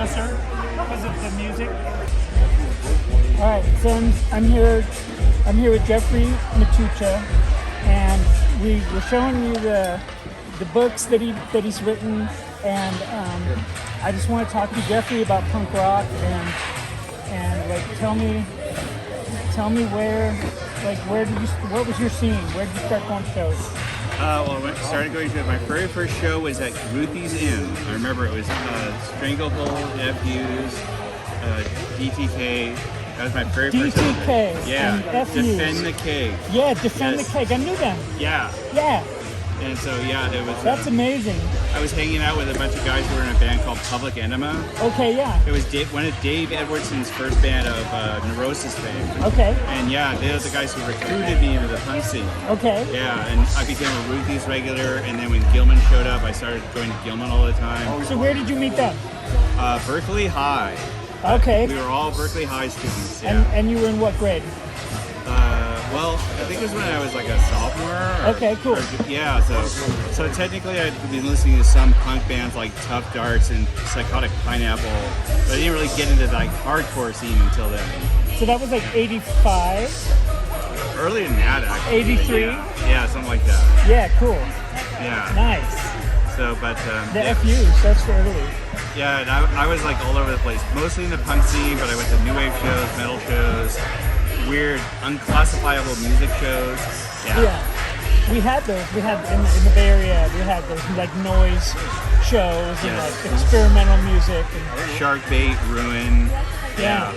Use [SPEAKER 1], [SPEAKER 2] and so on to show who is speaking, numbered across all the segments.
[SPEAKER 1] closer because of the music.
[SPEAKER 2] All right, Sims, I'm here with Jeffrey Matucha, and we were showing you the books that he's written, and I just want to talk to Jeffrey about punk rock and like tell me what was your scene? Where did you start going to shows?
[SPEAKER 3] Well, I started going to my very first show was at Ruthie's Inn. I remember it was Stranglehold, FUs, DTK. That was my very first show.
[SPEAKER 2] DTK
[SPEAKER 3] Yeah,
[SPEAKER 2] and FUs.
[SPEAKER 3] Defend the Keg.
[SPEAKER 2] Yeah, Defend the Keg. I knew them.
[SPEAKER 3] Yeah.
[SPEAKER 2] Yeah.
[SPEAKER 3] And so, yeah, it was...
[SPEAKER 2] That's amazing.
[SPEAKER 3] I was hanging out with a bunch of guys who were in a band called Public Enema.
[SPEAKER 2] Okay, yeah.
[SPEAKER 3] It was one of Dave Edwardson's first band of Neurosis fame.
[SPEAKER 2] Okay.
[SPEAKER 3] And yeah, they were the guys who recruited me into the punk scene.
[SPEAKER 2] Okay.
[SPEAKER 3] Yeah, and I became a Ruthie's regular, and then when Gilman showed up, I started going to Gilman all the time.
[SPEAKER 2] So where did you meet them?
[SPEAKER 3] Berkeley High.
[SPEAKER 2] Okay.
[SPEAKER 3] We were all Berkeley High students, yeah.
[SPEAKER 2] And you were in what grade?
[SPEAKER 3] Well, I think it was when I was like a sophomore.
[SPEAKER 2] Okay, cool.
[SPEAKER 3] Yeah, so technically I'd been listening to some punk bands like Tough Darts and Psychotic Pineapple, but I didn't really get into the like hardcore scene until then.
[SPEAKER 2] So that was like 85?
[SPEAKER 3] Earlier than that, actually.
[SPEAKER 2] 83?
[SPEAKER 3] Yeah, something like that.
[SPEAKER 2] Yeah, cool.
[SPEAKER 3] Yeah.
[SPEAKER 2] Nice.
[SPEAKER 3] So, but...
[SPEAKER 2] the FUs, that's early.
[SPEAKER 3] Yeah, and I was like all over the place, mostly in the punk scene, but I went to new wave shows, metal shows, weird, unclassifiable music shows.
[SPEAKER 2] Yeah. We had those. We had in the Bay Area. We had those like noise shows and like experimental music and
[SPEAKER 3] Shark Bait, Ruin.
[SPEAKER 2] Yeah.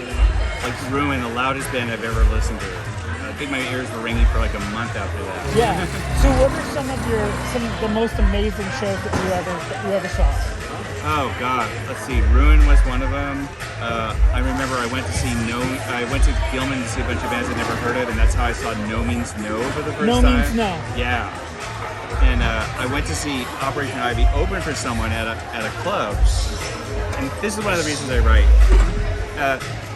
[SPEAKER 3] Like Ruin, the loudest band I've ever listened to. I think my ears were ringing for like a month after that.
[SPEAKER 2] Yeah. So what are some of the most amazing shows that you ever saw?
[SPEAKER 3] Oh God, let's see. Ruin was one of them. I remember I went to Gilman to see a bunch of bands I'd never heard of, and that's how I saw No Means No for the first time.
[SPEAKER 2] No Means No.
[SPEAKER 3] Yeah. And I went to see Operation Ivy open for someone at a club. And this is one of the reasons I write.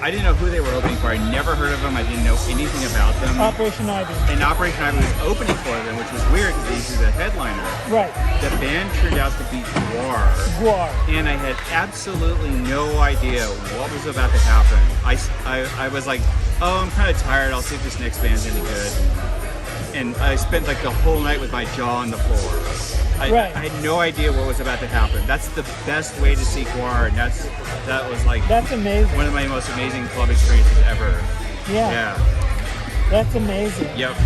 [SPEAKER 3] I didn't know who they were opening for. I never heard of them. I didn't know anything about them.
[SPEAKER 2] Operation Ivy.
[SPEAKER 3] And Operation Ivy was opening for them, which was weird because they used to be the headliner.
[SPEAKER 2] Right.
[SPEAKER 3] The band turned out to be Guar.
[SPEAKER 2] Guar.
[SPEAKER 3] And I had absolutely no idea what was about to happen. I was like, oh, I'm kind of tired. I'll see if this next band's any good. And I spent like the whole night with my jaw on the floor. I had no idea what was about to happen. That's the best way to see Guar, and that's
[SPEAKER 2] amazing.
[SPEAKER 3] One of my most amazing club experiences ever.
[SPEAKER 2] Yeah. That's amazing.
[SPEAKER 3] Yep.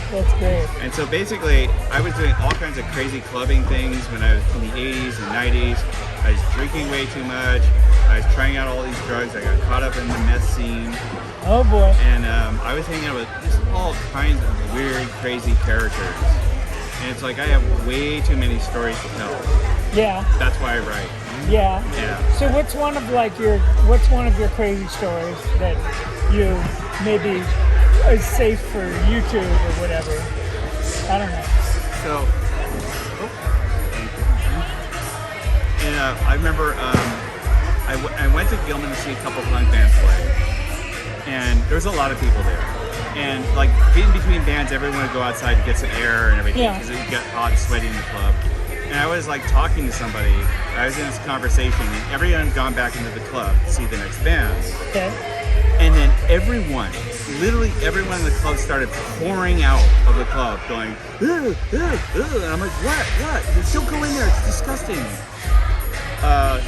[SPEAKER 2] That's great.
[SPEAKER 3] And so basically, I was doing all kinds of crazy clubbing things when I was in the 80s and 90s. I was drinking way too much. I was trying out all these drugs. I got caught up in the meth scene.
[SPEAKER 2] Oh boy.
[SPEAKER 3] And I was hanging out with just all kinds of weird, crazy characters. And it's like I have way too many stories to tell.
[SPEAKER 2] Yeah.
[SPEAKER 3] That's why I write.
[SPEAKER 2] Yeah.
[SPEAKER 3] Yeah.
[SPEAKER 2] So what's one of your crazy stories that you maybe is safe for YouTube or whatever? I don't know.
[SPEAKER 3] So, and I remember I went to Gilman to see a couple punk bands play, and there was a lot of people there. And like in between bands, everyone would go outside to get some air and everything because it got hot and sweaty in the club. And I was like talking to somebody. I was in this conversation, and everyone had gone back into the club to see the next band.
[SPEAKER 2] Okay.
[SPEAKER 3] And then literally everyone in the club started pouring out of the club, going, ugh, ugh, ugh. And I'm like, what? Don't go in there. It's disgusting.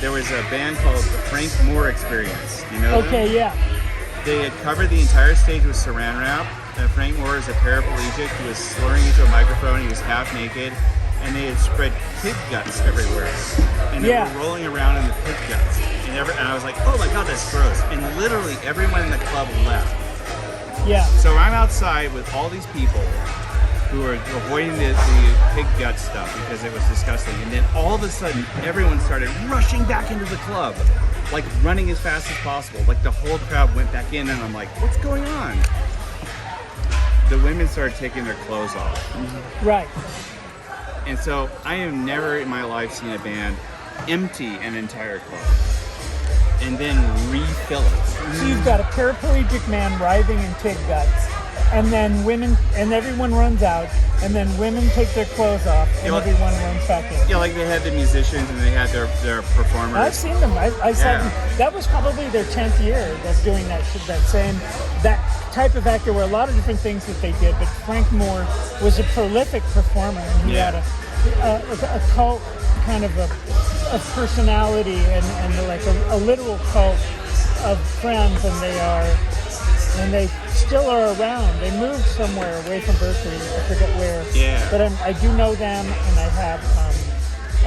[SPEAKER 3] There was a band called the Frank Moore Experience. You know them?
[SPEAKER 2] Okay, yeah.
[SPEAKER 3] They had covered the entire stage with saran wrap. Frank Moore is a paraplegic. He was slurring into a microphone. He was half naked. And they had spread pig guts everywhere. And they were rolling around in the pig guts. And I was like, oh my God, that's gross. And literally everyone in the club left.
[SPEAKER 2] Yeah.
[SPEAKER 3] So I'm outside with all these people who are avoiding the pig gut stuff because it was disgusting. And then all of a sudden, everyone started rushing back into the club, like running as fast as possible. Like the whole crowd went back in, and I'm like, what's going on? The women started taking their clothes off.
[SPEAKER 2] Right.
[SPEAKER 3] And so I have never in my life seen a band empty an entire club and then refill it.
[SPEAKER 2] So you've got a paraplegic man writhing in pig guts, and then women and everyone runs out, and then women take their clothes off, and
[SPEAKER 3] Yeah, well-
[SPEAKER 2] everyone runs back in.
[SPEAKER 3] Yeah, like they had the musicians and they had their performers.
[SPEAKER 2] I've seen them. I saw
[SPEAKER 3] Yeah.
[SPEAKER 2] them. That was probably their 10th year of doing that type of actor, where a lot of different things that they did. But Frank Moore was a prolific performer, and he
[SPEAKER 3] Yeah.
[SPEAKER 2] had a cult kind of a personality, and like a literal cult of friends, and they still are around. They moved somewhere away from Berkeley. I forget where.
[SPEAKER 3] Yeah.
[SPEAKER 2] But I do know them, and I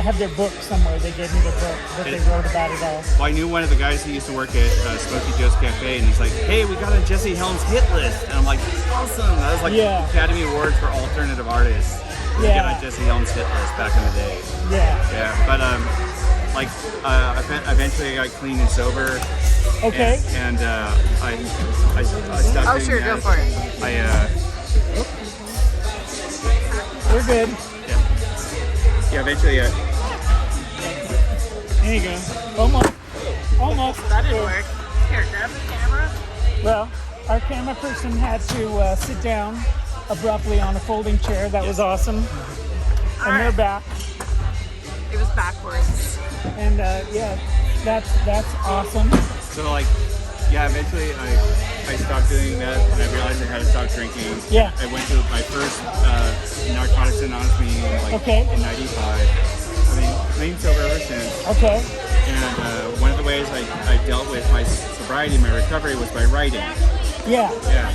[SPEAKER 2] have their book somewhere. They gave me the book that they wrote about it all.
[SPEAKER 3] Well, I knew one of the guys who used to work at Smoky Joe's Cafe, and he's like, "Hey, we got a Jesse Helms hit list," and I'm like, "Awesome!" That was like
[SPEAKER 2] Yeah.
[SPEAKER 3] Academy Awards for alternative artists. You
[SPEAKER 2] Yeah.
[SPEAKER 3] get on Jesse Helms hit list back in the day.
[SPEAKER 2] Yeah.
[SPEAKER 3] Yeah, but eventually I got clean and sober.
[SPEAKER 2] Okay.
[SPEAKER 3] And I stopped
[SPEAKER 4] Oh,
[SPEAKER 3] doing
[SPEAKER 4] sure,
[SPEAKER 3] that.
[SPEAKER 4] go for it.
[SPEAKER 2] We're good.
[SPEAKER 3] Yeah, eventually.
[SPEAKER 2] There you go. Almost.
[SPEAKER 4] That didn't work. Here, grab the camera.
[SPEAKER 2] Well, our camera person had to sit down abruptly on a folding chair. That was awesome. And they're back.
[SPEAKER 4] It was backwards.
[SPEAKER 2] And yeah, that's awesome.
[SPEAKER 3] So like, yeah, eventually I stopped doing that, and I realized I had to stop drinking.
[SPEAKER 2] Yeah.
[SPEAKER 3] I went to my first Narcotics Anonymous meeting in '95. I mean, clean sober ever since.
[SPEAKER 2] Okay.
[SPEAKER 3] And one of the ways I dealt with my sobriety, my recovery, was by writing.
[SPEAKER 2] Yeah.
[SPEAKER 3] Yeah.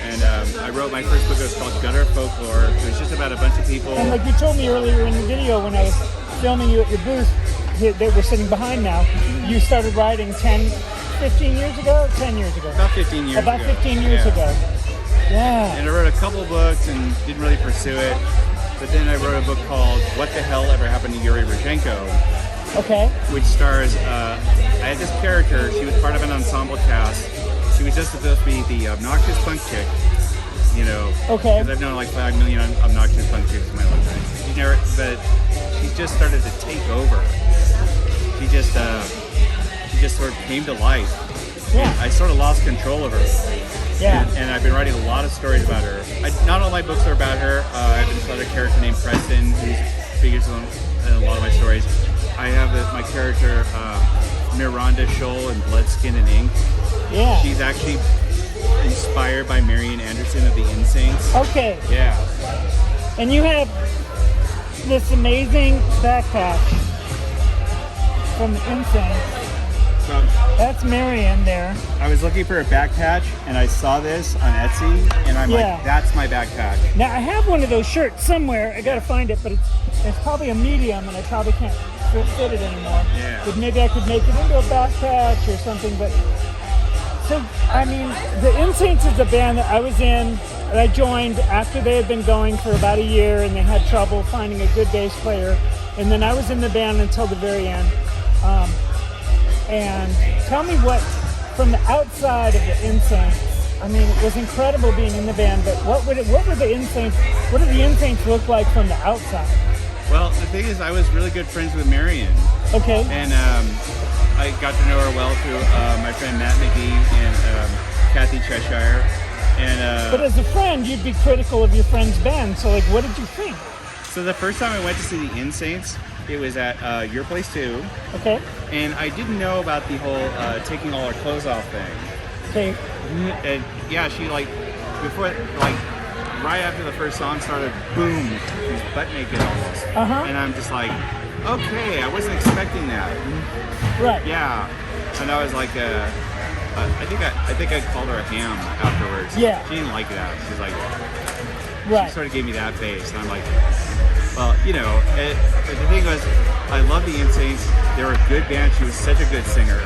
[SPEAKER 3] And I wrote my first book. It was called Gutter Folklore. It was just about a bunch of people.
[SPEAKER 2] And like you told me earlier in the video when I was filming you at your booth, they were sitting behind now. You started writing 15 years ago? 10 years ago?
[SPEAKER 3] About 15 years
[SPEAKER 2] About
[SPEAKER 3] ago.
[SPEAKER 2] 15 years
[SPEAKER 3] Yeah.
[SPEAKER 2] ago. Yeah.
[SPEAKER 3] And I wrote a couple books and didn't really pursue it. But then I wrote a book called What the Hell Ever Happened to Yuri Rodchenko,
[SPEAKER 2] Okay.
[SPEAKER 3] which stars, I had this character. She was part of an ensemble cast. She was just supposed to be the obnoxious punk chick, you know.
[SPEAKER 2] Okay.
[SPEAKER 3] Because I've known like 5 million obnoxious punk chicks in my lifetime. But she just started to take over. She just sort of came to life.
[SPEAKER 2] Yeah.
[SPEAKER 3] I sort of lost control of her.
[SPEAKER 2] Yeah.
[SPEAKER 3] And I've been writing a lot of stories about her. Not all my books are about her. I have this other character named Preston who figures in a lot of my stories. I have my character Miranda Scholl in Blood, Skin, and Ink.
[SPEAKER 2] Yeah.
[SPEAKER 3] She's actually inspired by Marian Anderson of the Insaints.
[SPEAKER 2] Okay.
[SPEAKER 3] Yeah.
[SPEAKER 2] And you have this amazing backpack from the Insaints.
[SPEAKER 3] So
[SPEAKER 2] That's Marion there.
[SPEAKER 3] I was looking for a back patch and I saw this on Etsy and I'm
[SPEAKER 2] Yeah.
[SPEAKER 3] like, that's my backpack.
[SPEAKER 2] Now I have one of those shirts somewhere. I gotta find it, but it's probably a medium, and I probably can't fit it anymore.
[SPEAKER 3] Yeah.
[SPEAKER 2] But maybe I could make it into a backpack or something. But so I mean, the Insaints is a band that I was in. That I joined after they had been going for about a year, and they had trouble finding a good bass player. And then I was in the band until the very end. And tell me what, from the outside of the Insaints, I mean, it was incredible being in the band, but what did the Insaints look like from the outside?
[SPEAKER 3] Well, the thing is, I was really good friends with Marion.
[SPEAKER 2] Okay.
[SPEAKER 3] And I got to know her well through my friend Matt McGee and Kathy Cheshire. And
[SPEAKER 2] But as a friend, you'd be critical of your friend's band, so like, what did you think?
[SPEAKER 3] so the first time I went to see the Insaints, it was at your place too.
[SPEAKER 2] Okay.
[SPEAKER 3] And I didn't know about the whole taking all our clothes off thing.
[SPEAKER 2] Okay.
[SPEAKER 3] And yeah, she right after the first song started, boom, she's butt naked almost.
[SPEAKER 2] Uh-huh.
[SPEAKER 3] And I'm just like, okay, I wasn't expecting that.
[SPEAKER 2] Right.
[SPEAKER 3] Yeah. And I was like, I think I called her a ham afterwards.
[SPEAKER 2] Yeah.
[SPEAKER 3] She didn't like that. She's like,
[SPEAKER 2] Right.
[SPEAKER 3] she sort of gave me that face, and I'm like, well, you know, the thing was, I love the Insaints. They were a good band. She was such a good singer.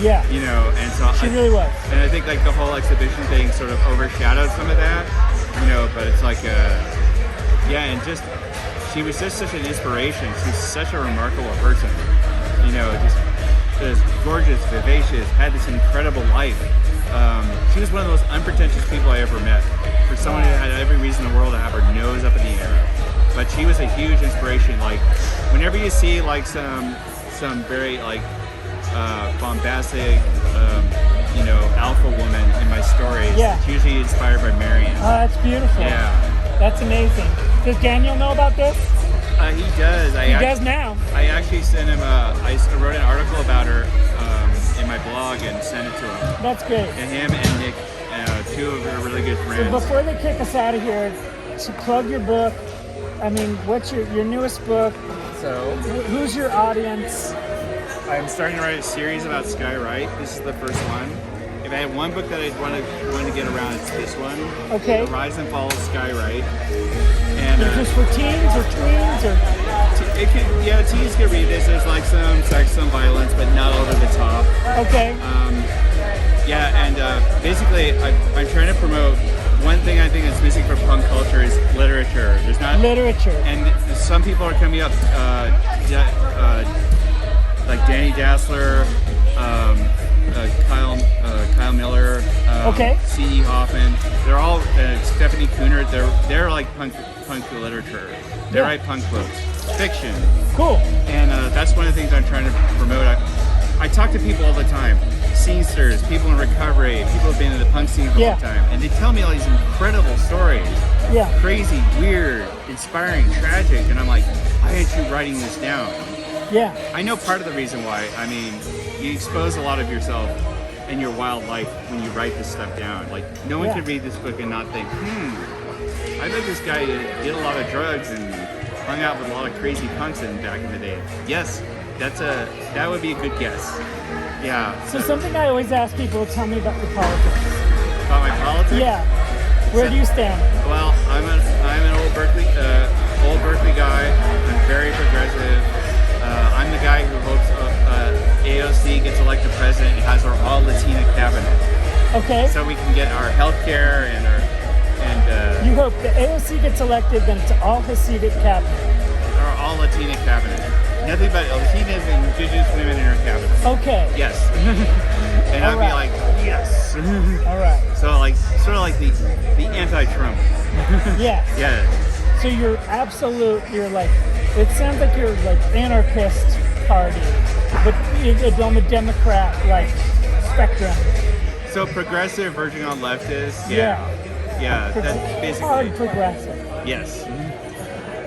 [SPEAKER 2] Yeah.
[SPEAKER 3] You know, and so
[SPEAKER 2] She really was.
[SPEAKER 3] And I think like the whole exhibition thing sort of overshadowed some of that, you know. But it's like, yeah, and just she was just such an inspiration. She's such a remarkable person, you know, just gorgeous, vivacious, had this incredible life. She was one of the most unpretentious people I ever met. For someone who had every reason in the world to have her nose up in the air, but she was a huge inspiration. Like whenever you see like some very like bombastic, you know, alpha woman in my stories,
[SPEAKER 2] Yeah.
[SPEAKER 3] it's usually inspired by Marion.
[SPEAKER 2] Oh, that's beautiful.
[SPEAKER 3] Yeah.
[SPEAKER 2] That's amazing. Does Daniel know about this?
[SPEAKER 3] He does.
[SPEAKER 2] He does now.
[SPEAKER 3] I actually sent him I wrote an article about her in my blog and sent it to him.
[SPEAKER 2] That's great.
[SPEAKER 3] And him and Nick, two of her really good friends.
[SPEAKER 2] So before they kick us out of here, to plug your book, I mean, what's your newest book?
[SPEAKER 3] So
[SPEAKER 2] Who's your audience?
[SPEAKER 3] I'm starting to write a series about Skywrite. This is the first one. If I had one book that I'd want to get around, it's this one.
[SPEAKER 2] Okay.
[SPEAKER 3] The Rise and Fall of Skywrite. And
[SPEAKER 2] Is this for teens or tweens or?
[SPEAKER 3] teens can read this. There's like some sex, some violence, but not over the top.
[SPEAKER 2] Okay.
[SPEAKER 3] Basically, I'm trying to promote. One thing I think is missing from punk culture is literature. There's not
[SPEAKER 2] literature.
[SPEAKER 3] And some people are coming up, like Danny Dassler, Kyle Miller,
[SPEAKER 2] okay.
[SPEAKER 3] C.E. Hoffman. They're all Stephanie Cooner. They're like punk literature. They write punk books, fiction.
[SPEAKER 2] Cool.
[SPEAKER 3] And that's one of the things I'm trying to promote. I talk to people all the time, scenesters, people in recovery, people who've been in the punk scene for a long time, and they tell me all these incredible stories.
[SPEAKER 2] Yeah.
[SPEAKER 3] Crazy, weird, inspiring, tragic, and I'm like, why aren't you writing this down?
[SPEAKER 2] Yeah.
[SPEAKER 3] I know part of the reason why. I mean, you expose a lot of yourself and your wild life when you write this stuff down. Like, no one could read this book and not think, I bet this guy did a lot of drugs and hung out with a lot of crazy punks back in the day. Yes, that would be a good guess. Yeah.
[SPEAKER 2] So something I always ask people, tell me about your politics.
[SPEAKER 3] About my politics?
[SPEAKER 2] Yeah. Where do you stand?
[SPEAKER 3] Well, I'm an old Berkeley guy. I'm very progressive. I'm the guy who hopes AOC gets elected president and has our all Latina cabinet.
[SPEAKER 2] Okay.
[SPEAKER 3] So we can get our health care and
[SPEAKER 2] you hope the AOC gets elected, then it's all Hasidic cabinet.
[SPEAKER 3] Our all Latina cabinet. Nothing but Latinas and indigenous women in her cabinet.
[SPEAKER 2] Okay.
[SPEAKER 3] Yes. And I'd be like, yes.
[SPEAKER 2] All right.
[SPEAKER 3] So like, sort of like the anti-Trump.
[SPEAKER 2] Yeah.
[SPEAKER 3] Yeah.
[SPEAKER 2] So you're like, it sounds like you're like anarchist party, but it's on the Democrat like spectrum.
[SPEAKER 3] So progressive verging on leftist.
[SPEAKER 2] Yeah.
[SPEAKER 3] Yeah, that's basically.
[SPEAKER 2] Hard progressive.
[SPEAKER 3] Yes.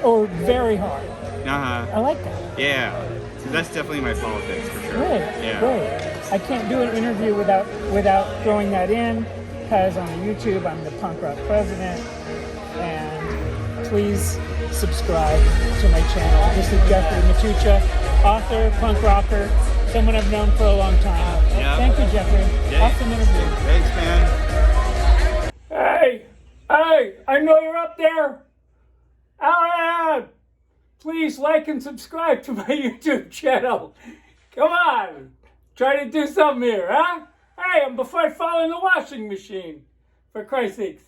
[SPEAKER 2] Or very hard.
[SPEAKER 3] Uh-huh.
[SPEAKER 2] I like that.
[SPEAKER 3] Yeah. So that's definitely my politics for sure.
[SPEAKER 2] Great.
[SPEAKER 3] Yeah.
[SPEAKER 2] Great. I can't do an interview without throwing that in, because on YouTube I'm the punk rock president. And please subscribe to my channel. This is Jeffrey Matucha, author, punk rocker, someone I've known for a long time.
[SPEAKER 3] Yeah.
[SPEAKER 2] Thank you, Jeffrey.
[SPEAKER 3] Yeah.
[SPEAKER 2] Awesome interview.
[SPEAKER 3] Thanks, man.
[SPEAKER 2] Hey, I know you're up there. Please like and subscribe to my YouTube channel. Come on. Try to do something here, huh? Hey, before I fall in the washing machine. For Christ's sakes.